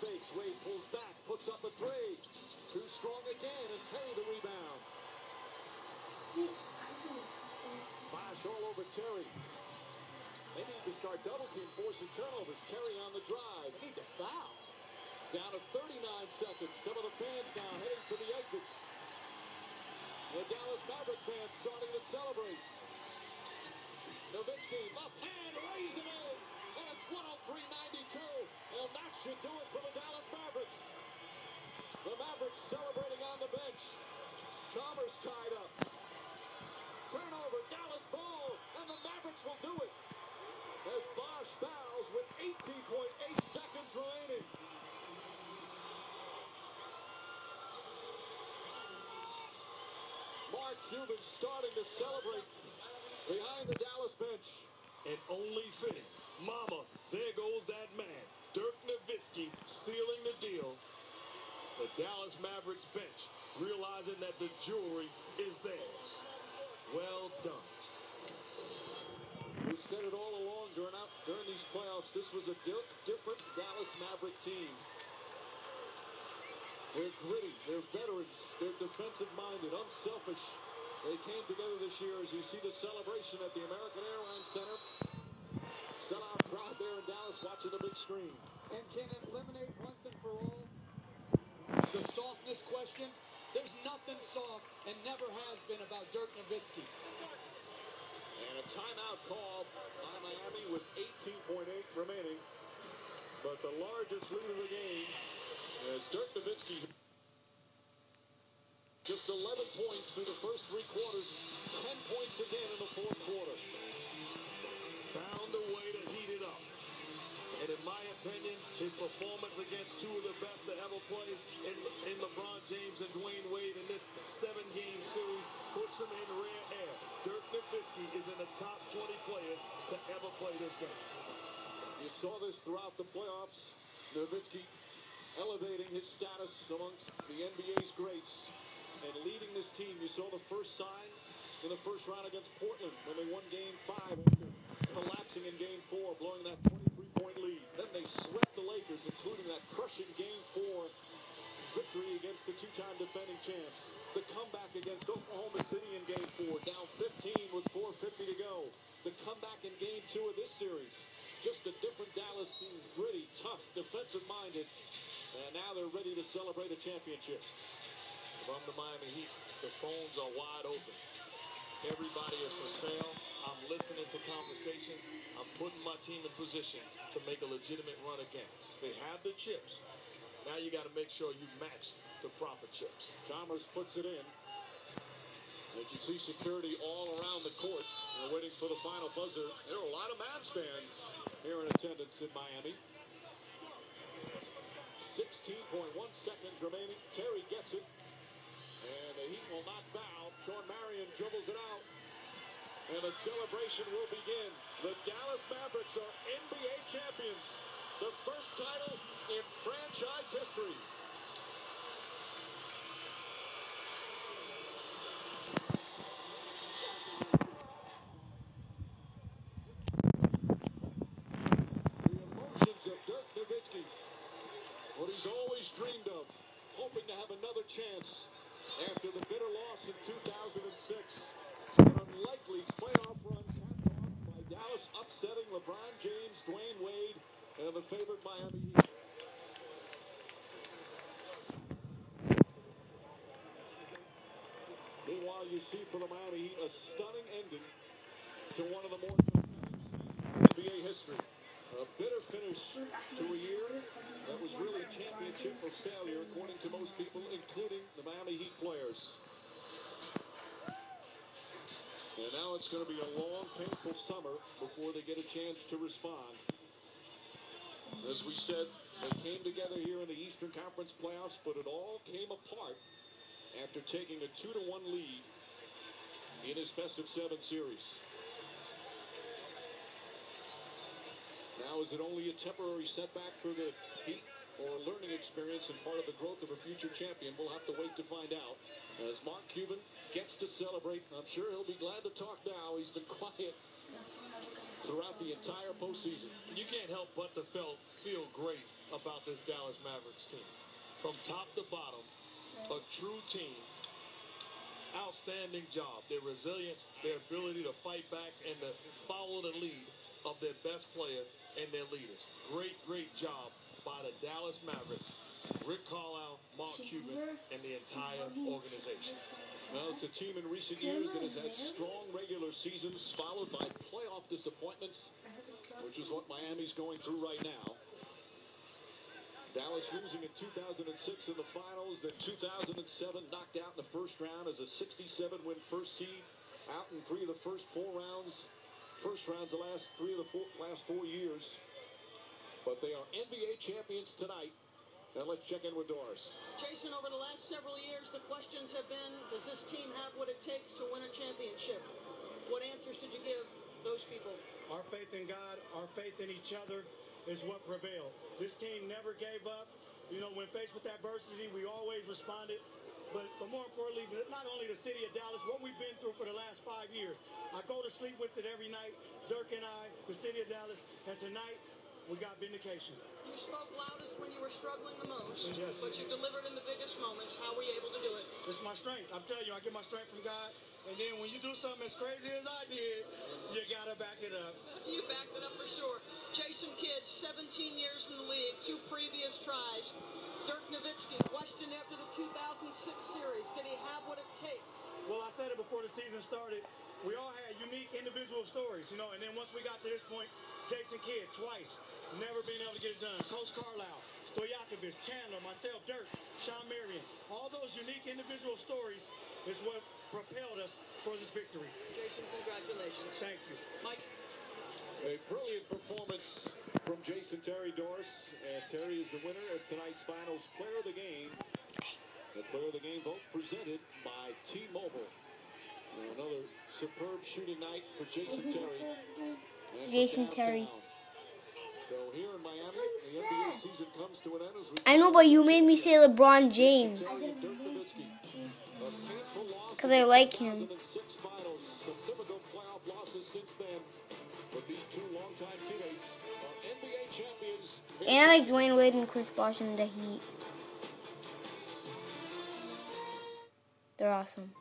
fakes. Wade pulls back, puts up a three. Too strong again, and Terry the rebound. Bosh all over Terry. They need to start double team, forcing turnovers. Terry on the drive. They need to foul. Down to 39 seconds. Some of the fans now heading for the exits. The Dallas Maverick fans starting to celebrate. Nowitzki, left hand, raising it. And it's 103-92. And that should do it for the Dallas Mavericks. The Mavericks celebrating on the bench. Chalmers tied up. Turnover, Dallas ball. And the Mavericks will do it. As Bosh fouls with 18.8 seconds remaining. Mark Cuban starting to celebrate behind the Dallas bench. And only fitting. Mama, there goes that man. Dirk Nowitzki sealing the deal. The Dallas Mavericks bench realizing that the jewelry is theirs. Well done. We said it all along during these playoffs. This was a different Dallas Maverick team. They're gritty, they're veterans, they're defensive-minded, unselfish. They came together this year as you see the celebration at the American Airlines Center. Sellout crowd there in Dallas watching the big screen. And can it eliminate once and for all the softness question? There's nothing soft and never has been about Dirk Nowitzki. And a timeout call by Miami with 18.8 remaining. But the largest lead of the game is Dirk Nowitzki. Just 11 points through the first three quarters. 10 points again in the fourth quarter. Found a way to heat it up. And in my opinion, his performance against two of the best to ever play in LeBron James and Dwayne Wade in this 7-game series puts him in rare air. Dirk Nowitzki is in the top 20 players to ever play this game. You saw this throughout the playoffs. Nowitzki elevating his status amongst the NBA's greats and leading this team. You saw the first sign in the first round against Portland when they won Game 5 after collapsing in Game 4, blowing that 23-point lead. Then they swept the Lakers, including that crushing Game 4 victory against the two-time defending champs. The comeback against Oklahoma City in Game 4, down 15 with 4:50 to go. The comeback in Game 2 of this series. Just a different Dallas team, gritty, tough, defensive-minded. And now they're ready to celebrate a championship. From the Miami Heat, the phones are wide open. Everybody is for sale. I'm listening to conversations. I'm putting my team in position to make a legitimate run again. They have the chips. Now you got to make sure you match the proper chips. Chalmers puts it in. As you see security all around the court. They're waiting for the final buzzer. There are a lot of Mavs fans here in attendance in Miami. 16.1 seconds remaining. Terry gets it. And the Heat will not foul. Sean Marion dribbles it out. And the celebration will begin. The Dallas Mavericks are NBA champions. The first title in franchise history. The emotions of Dirk Nowitzki. What he's always dreamed of. Hoping to have another chance after the bitter loss in 2006. An unlikely playoff run capped off by Dallas upsetting LeBron James, Dwayne Wade, and the favored Miami Heat. Meanwhile, you see for the Miami Heat a stunning ending to one of the more competitive NBA history. A bitter finish to a year that was really championship failure, according to most people, including the Miami Heat players. And now it's going to be a long, painful summer before they get a chance to respond. As we said, they came together here in the Eastern Conference playoffs, but it all came apart after taking a 2-1 lead in his best-of-7 series. Now, is it only a temporary setback for the Heat or a learning experience and part of the growth of a future champion? We'll have to wait to find out. As Mark Cuban gets to celebrate, I'm sure he'll be glad to talk now. He's been quiet throughout the entire postseason. You can't help but to feel great about this Dallas Mavericks team. From top to bottom, a true team. Outstanding job. Their resilience, their ability to fight back and to follow the lead of their best player and their leaders. Great, great job by the Dallas Mavericks, Rick Carlisle, Mark Cuban, and the entire organization. Well, it's a team in recent years that has had strong regular seasons followed by playoff disappointments, which is what Miami's going through right now. Dallas losing in 2006 in the finals, then 2007 knocked out in the first round as a 67-win first seed, out in three of the first rounds the last last 4 years. But they are NBA champions tonight. Now let's check in with Doris. Jason, over the last several years, the questions have been, does this team have what it takes to win a championship? What answers did you give those people? Our faith in God, our faith in each other is what prevailed. This team never gave up. You know, when faced with adversity, we always responded. But more importantly, not only the city of Dallas, what we've been through for the last 5 years. I go to sleep with it every night, Dirk and I, the city of Dallas, and tonight, we got vindication. You spoke loudest when you were struggling the most, yes, but you delivered in the biggest moments. How were you able to do it? This is my strength. I'm telling you, I get my strength from God. And then when you do something as crazy as I did, you got to back it up. You backed it up for sure. Jason Kidd, 17 years in the league, 2 previous tries. Dirk Nowitzki, questioned after the 2006 series. Did he have what it takes? Well, I said it before the season started. We all had unique individual stories, you know, and then once we got to this point, Jason Kidd, twice, never been able to get it done. Coach Carlisle, Stojakovic, Chandler, myself, Dirk, Sean Marion, all those unique individual stories is what propelled us for this victory. Jason, congratulations. Thank you. Mike? A brilliant performance from Jason Terry, Doris. And Terry is the winner of tonight's finals player of the game. The player of the game vote presented by T-Mobile. Another superb shooting night for Jason Terry. Jason Terry. So here in Miami, the NBA season comes to an end as we I know, but you made me say LeBron James. Because I like him. Finals, some typical playoff losses since then. But these two longtime teammates are NBA champions. And I like Dwayne Wade and Chris Bosh in the Heat. They're awesome.